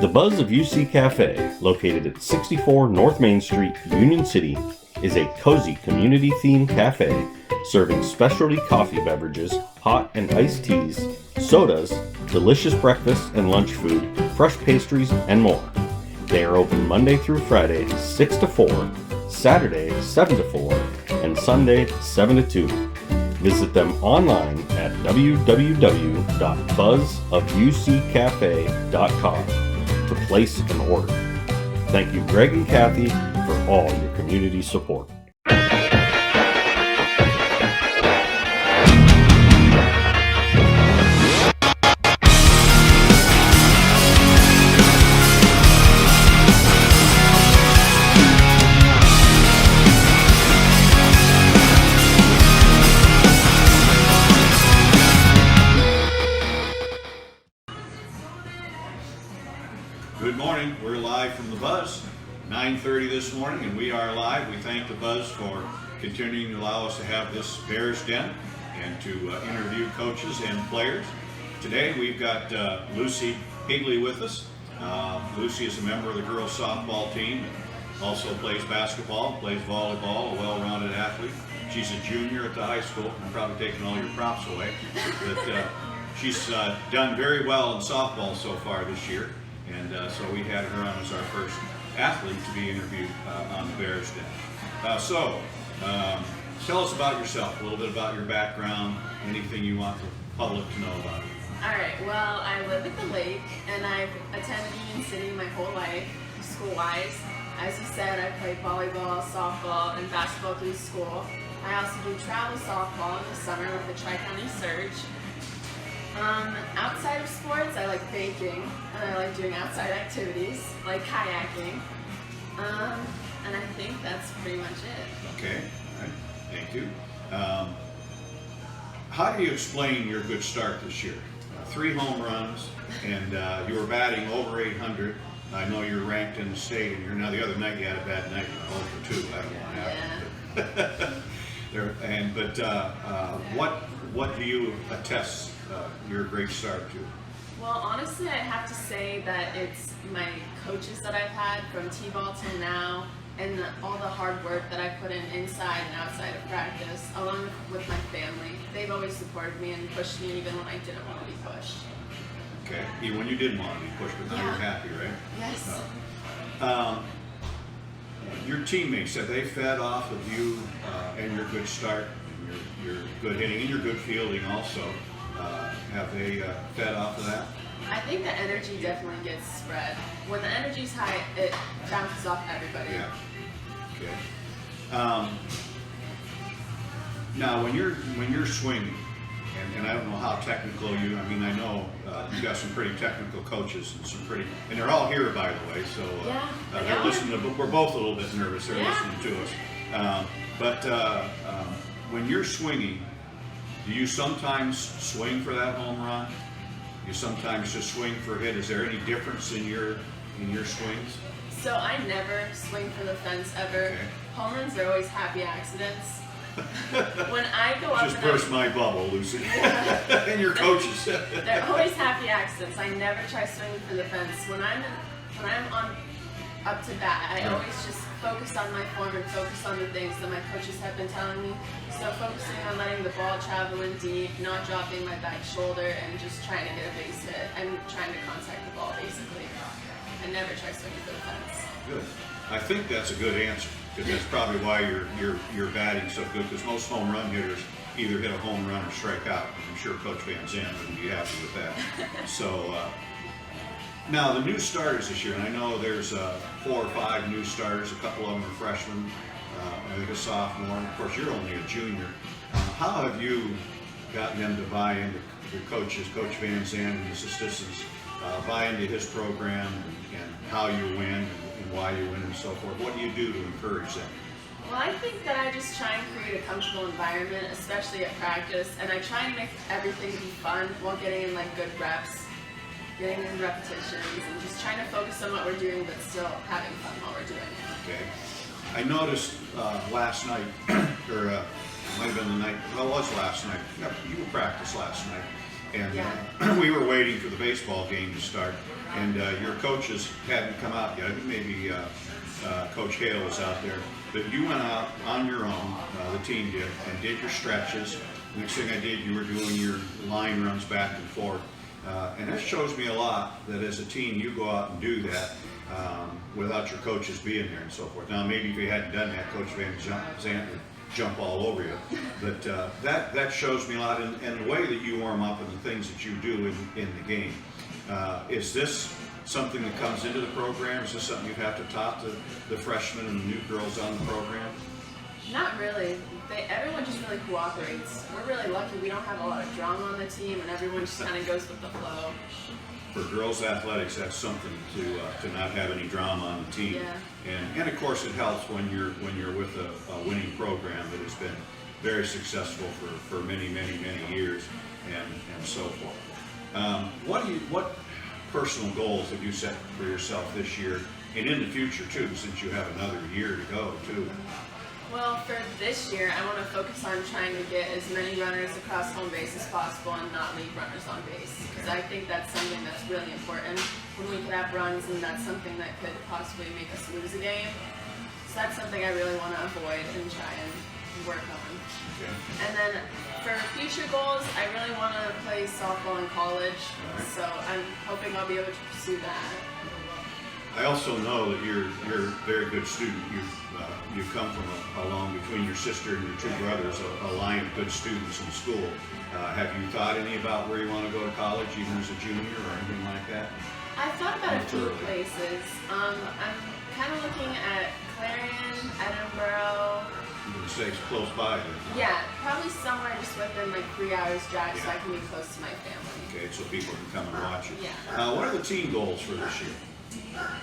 The Buzz of UC Cafe, located at 64 North Main Street, Union City, is a cozy community-themed cafe serving specialty coffee beverages, hot and iced teas, sodas, delicious breakfast and lunch food, fresh pastries, and more. They are open Monday through Friday, 6 to 4, Saturday, 7 to 4, and Sunday, 7 to 2. Visit them online at www.buzzofUCcafe.com to place an order. Thank you, Greg and Kathy, for all your community support. Good morning. We're live from the Buzz, 9:30 this morning, and we are live. We thank the Buzz for continuing to allow us to have this Bears Den and to interview coaches and players. Today we've got Lucy Higley with us. Lucy is a member of the girls softball team, also plays basketball, plays volleyball, a well-rounded athlete. She's a junior at the high school. I'm probably taking all your props away, but she's done very well in softball so far this year. And so we had her on as our first athlete to be interviewed on the Bears Den. Tell us about yourself, a little bit about your background, anything you want the public to know about you. All right, well, I live at the lake, and I've attended Union City my whole life, school-wise. As you said, I played volleyball, softball, and basketball through school. I also do travel softball in the summer with the Tri-County Surge. Outside of sports, I like baking, and I like doing outside activities, like kayaking, and I think that's pretty much it. Okay, all right, thank you. How do you explain your good start this year? 3 home runs, and you were batting over 800. I know you're ranked in the state, and now the other night you had a bad night, 0 for 2. I don't want to happen. What do you attest your great start to? Well, honestly, I have to say that it's my coaches that I've had from T-ball till now, and all the hard work that I put in inside and outside of practice, along with my family. They've always supported me and pushed me even when I didn't want to be pushed. Okay, even when you didn't want to be pushed, but now you're happy, right? Yes. Your teammates, have they fed off of you and your good start, and your good hitting, and your good fielding also? Have they fed off of that? I think the energy definitely gets spread. When the energy's high, it bounces off everybody. Yeah. Okay. Now, when you're swinging, and I don't know how technical I mean, I know you've got some pretty technical coaches and they're all here, by the way. So they're listening. We're both a little bit nervous. They're listening to us. When you're swinging, do you sometimes swing for that home run? You sometimes just swing for a hit. Is there any difference in your swings? So I never swing for the fence ever. Okay. Home runs are always happy accidents. When I go up, just burst my bubble, Lucy. And your coaches. They're always happy accidents. I never try swinging for the fence. When I'm on up to bat, I always just focus on my form and focus on the things that my coaches have been telling me. So focusing on letting the ball travel in deep, not dropping my back shoulder, and just trying to get a base hit and trying to contact the ball, basically. I never try swinging for the fence. Good. I think that's a good answer, because that's probably why you're batting so good, because most home run hitters either hit a home run or strike out. I'm sure Coach Van Zandt would be happy with that. So now the new starters this year, and I know there's 4 or 5 new starters, a couple of them are freshmen, I think a sophomore, and of course you're only a junior. How have you gotten them to buy into your coaches, Coach Van Zandt and his assistants, buy into his program and how you win and why you win and so forth? What do you do to encourage them? Well, I think that I just try and create a comfortable environment, especially at practice, and I try and make everything be fun while getting in like good reps, getting in repetitions, and just trying to focus on what we're doing but still having fun while we're doing it. Okay. I noticed last night, or it might have been the night, well, it was last night. You were practice last night. And Yeah. we were waiting for the baseball game to start, and your coaches hadn't come out yet. I think maybe Coach Hale was out there, but you went out on your own, the team did, and did your stretches. Next thing I did, you were doing your line runs back and forth. And that shows me a lot that as a team, you go out and do that without your coaches being there and so forth. Now, maybe if you hadn't done that, Coach Van Zandt would jump all over you. But that shows me a lot. And the way that you warm up and the things that you do in the game. Is this something that comes into the program? Is this something you have to talk to the freshmen and the new girls on the program? Not really. Everyone just really cooperates. We're really lucky. We don't have a lot of drama on the team, and everyone just kind of goes with the flow. For girls athletics, that's something to not have any drama on the team. Yeah. And of course, it helps when you're with a winning program that has been very successful for many years and so forth. What personal goals have you set for yourself this year and in the future too, since you have another year to go too? Well, for this year, I want to focus on trying to get as many runners across home base as possible and not leave runners on base. Because I think that's something that's really important when we could have runs, and that's something that could possibly make us lose a game. So that's something I really want to avoid and try and work on. Okay. And then for future goals, I really want to play softball in college. So I'm hoping I'll be able to pursue that. I also know that you're a very good student. You've come from along between your sister and your two brothers, a line of good students in school. Have you thought any about where you want to go to college, even as a junior or anything like that? I've thought about a few places. I'm kind of looking at Clarion, Edinburgh. You can stay close by there. Yeah, probably somewhere just within like 3 hours drive, so I can be close to my family. Okay, so people can come and watch you. Yeah. What are the team goals for this year?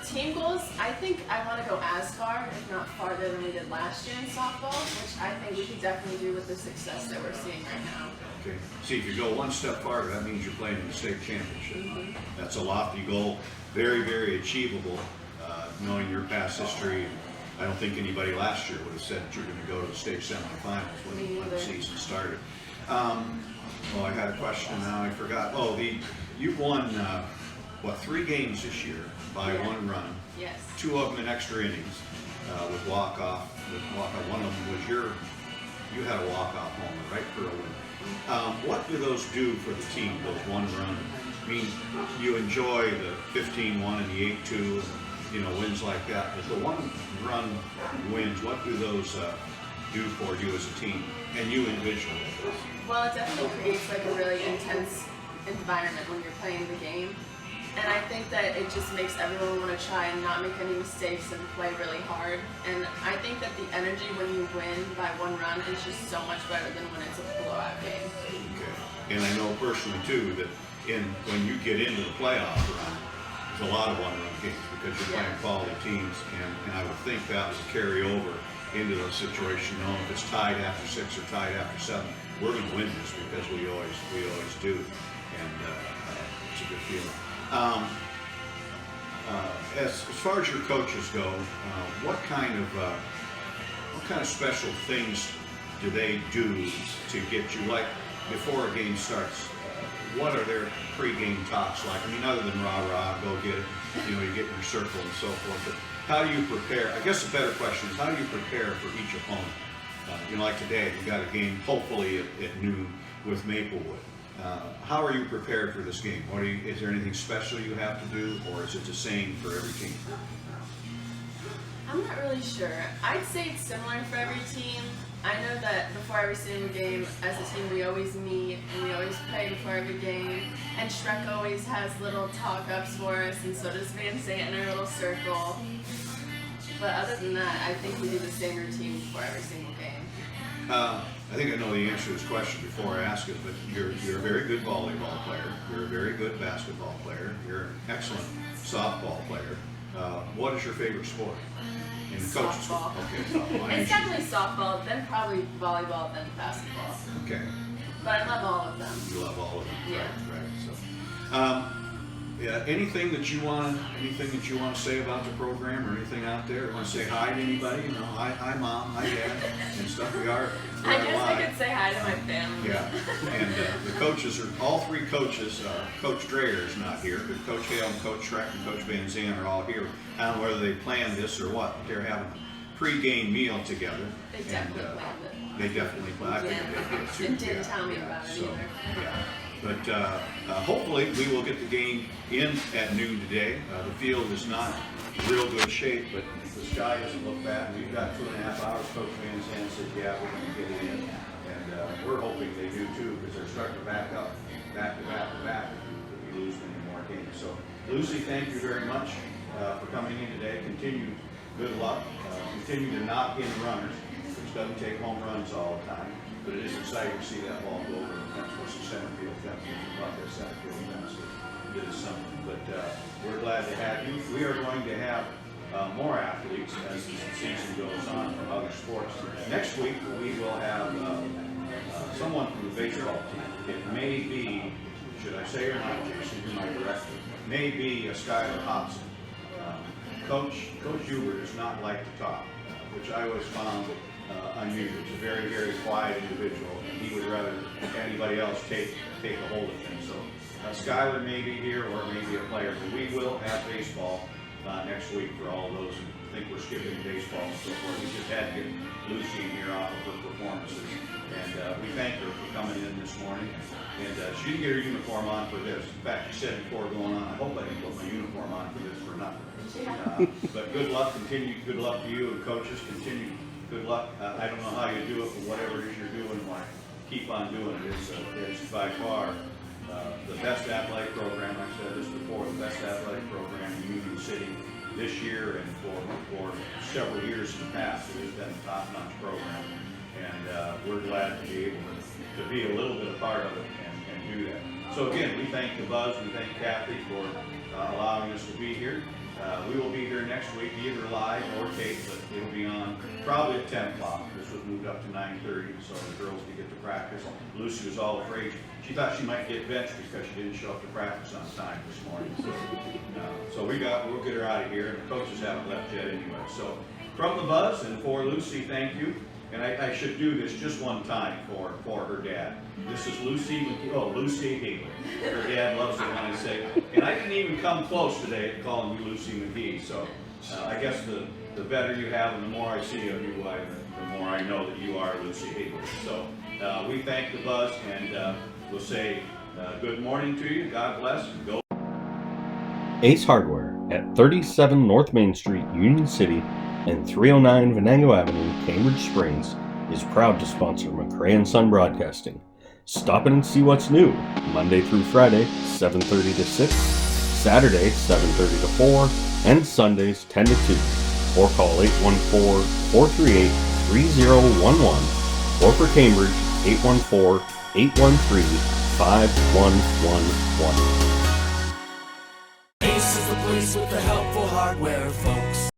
Team goals, I think I want to go as far, if not farther than we did last year in softball, which I think we could definitely do with the success that we're seeing right now. Okay. See, if you go one step farther, that means you're playing in the state championship. That's a lofty goal, very achievable, knowing your past history. I don't think anybody last year would have said that you're going to go to the state semifinals when the season started. I had a question now, I forgot. You've won, 3 games this year by 1 run. Yes. 2 of them in extra innings with walk-off. One of them was you had a walk-off homer, right, for a win. What do those do for the team, those 1-run? I mean, you enjoy the 15-1 and the 8-2, wins like that. But the 1-run wins, what do those do for you as a team and you individually? Well, it definitely creates like a really intense environment when you're playing the game. And I think that it just makes everyone want to try and not make any mistakes and play really hard. And I think that the energy when you win by 1 run is just so much better than when it's a blowout game. Okay. And I know personally too that when you get into the playoff run, there's a lot of 1-run games because you're playing quality teams, and I would think that would carry over into those situations. If it's tied after 6 or tied after 7, we're going to win this because we always do, and it's a good feeling. As far as your coaches go, what kind of special things do they do to get you, like before a game starts? What are their pre-game talks like? I mean, other than rah, go get it, you get in your circle and so forth. But how do you prepare? I guess the better question is, how do you prepare for each opponent? Like today, you got a game hopefully at noon with Maplewood. How are you prepared for this game? Is there anything special you have to do, or is it the same for every team? I'm not really sure. I'd say it's similar for every team. I know that before every single game, as a team, we always meet and we always pray before every game. And Shrek always has little talk-ups for us, and so does Van Zandt in our little circle. But other than that, I think we do the same routine before every single game. I think I know the answer to this question before I ask it, but you're a very good volleyball player. You're a very good basketball player. You're an excellent softball player. What is your favorite sport? In the coach's Softball. Okay, softball. It's definitely softball, then probably volleyball, then basketball. Okay. But I love all of them. You love all of them. Yeah. Right. So, anything that you want to say about the program, or anything out there? Want to say hi to anybody? You know, hi mom, hi dad, and stuff. We are I guess live. I could say hi to my family. Yeah, and the coaches are all three coaches. Coach Dreyer is not here, but Coach Hale and Coach Schreck and Coach Van Zandt are all here. I don't know whether they planned this or what, but they're having a pre-game meal together. They definitely planned it. They definitely planned. I think they did too. And didn't tell me about it either. Yeah. But hopefully we will get the game in at noon today. The field is not in real good shape, but the sky doesn't look bad. We've got 2.5 hours. Coach Van Zandt said, yeah, we're going to get it in. And we're hoping they do too, because they're starting to back up, back to back to back if we lose many more games. So, Lucy, thank you very much for coming in today. Continue good luck. Continue to knock in runners, which doesn't take home runs all the time. But it is exciting to see that ball go over the fence, versus center field fence, about their center field fence. It is something. But we're glad to have you. We are going to have more athletes as the season goes on from other sports. Next week we will have someone from the baseball team. It may be, should I say or not, Jason, you're my director, may be Skylar Hobson. Coach Hubert does not like to talk, which I always found unusual. He's a very, very quiet individual, and he would rather anybody else take a hold of things. So Skylar may be here, or maybe a player, but we will have baseball next week for all those who think we're skipping baseball and so forth. We just had to get Lucy in here off of her performances, and we thank her for coming in this morning. And she didn't get her uniform on for this. In fact, she said before going on, I hope I didn't put my uniform on for this for nothing. But good luck, good luck to you and coaches. Continue good luck. I don't know how you do it, but whatever it is you're doing, keep on doing it. It's by far the best athletic program. I've said this before, the best athletic program in Union City this year and for several years in the past. It has been a top-notch program, and we're glad to be able to be a little bit a part of it and do that. So again, we thank the Buzz, we thank Kathy for allowing us to be here. We will be here next week, either live or taped, but it'll be on probably at 10 o'clock. This was moved up to 9:30, so the girls can get to practice. Lucy was all afraid. She thought she might get benched because she didn't show up to practice on time this morning. So we'll get her out of here, and the coaches haven't left yet anyway. So from the Buzz and for Lucy, thank you. And I should do this just one time for her dad. This is Lucy Higley. Her dad loves it when I say, and I didn't even come close today to calling you Lucy McGee. So I guess the better you have and the more I see of you, the more I know that you are Lucy Higley. So we thank the Buzz, and we'll say good morning to you. God bless. And go. Ace Hardware at 37 North Main Street, Union City, and 309 Venango Avenue, Cambridge Springs, is proud to sponsor McRae & Son Broadcasting. Stop in and see what's new, Monday through Friday, 7:30 to 6, Saturday, 7:30 to 4, and Sundays, 10 to 2. Or call 814-438-3011, or for Cambridge, 814-813-5111. Ace is the place with the helpful hardware, folks.